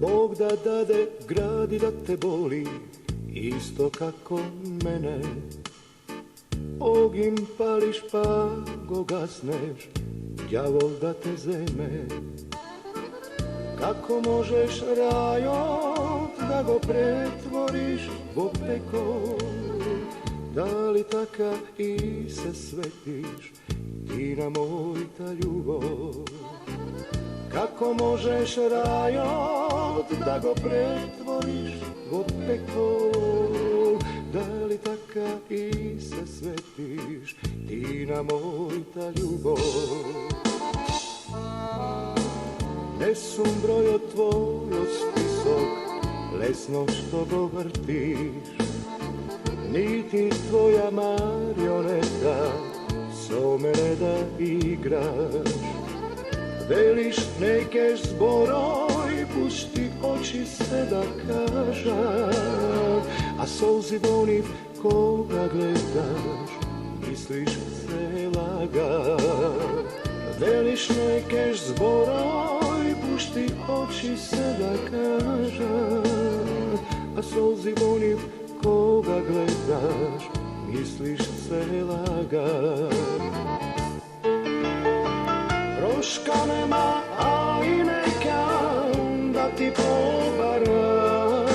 Bog da dade gradi da te boli, isto kako mene. Ogim pališ pa go gasneš, đavol da te zeme. Kako možeš rajot da go pretvoriš go peko? Da li taka i se svetiš ti na moj ta ljubov? Kako možeš rajot da go pretvoriš go peko? Da li taka i se svetiš ti na moj ta ljubov? Ne sum brojo tvoj od spisok, lesno što go vrtiš, niti tvoja marioneta so mene da igraš. Veliš nekeš zboroj, pušti oči se da kažam, a solzi vonim koga gledaš, misliš se lagat. Veliš nekeš zboroj, pušti oči se da kažam, a solzi vonim koga gledaš, misliš se lagat. Troška nema, a i neka da ti pobaram,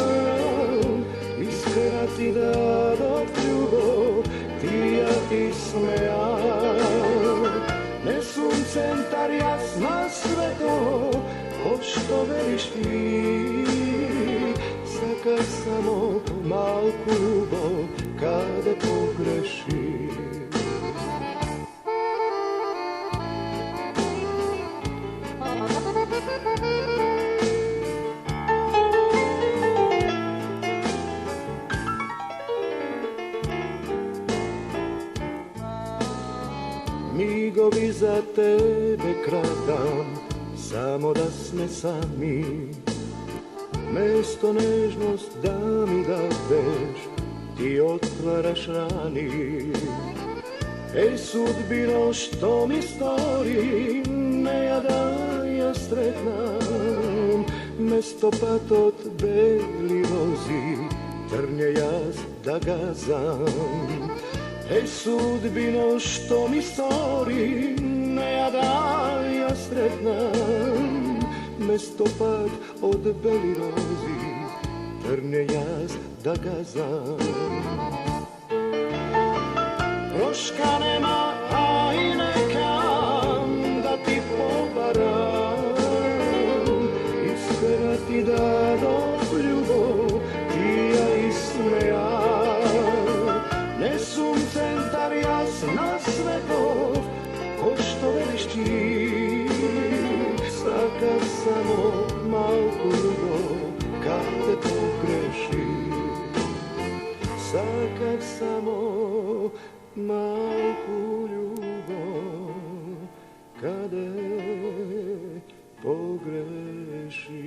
iskrena ti da dok ljubav ti ja ismejam. Ne sum centar jasna sve to, pošto veliš ti, sakar samo malku ljubav kada pogreši. Migovi za tebe kradam, samo da sme sami. Mesto nežnost da mi dadeš, ti otvaraš rani. Ej sudbino što mi stori, ne ja da ja sretnam. Mesto patot beli vozi, trnje jaz da gazam. Ej sudbino što mi stori, ne ja da ja sretnam. Mesto pad od beli rozi, trnje jaz da gazam. Troška nema, a i neka da ti pobaram, iskrena ti da dok ljubav ti ja ismejam. Ne sum centar jasna svetov, ko što veliš ti, sakar samo malku ljubav kad te pogreši. Sakar samo malku ljubav kada pogreši.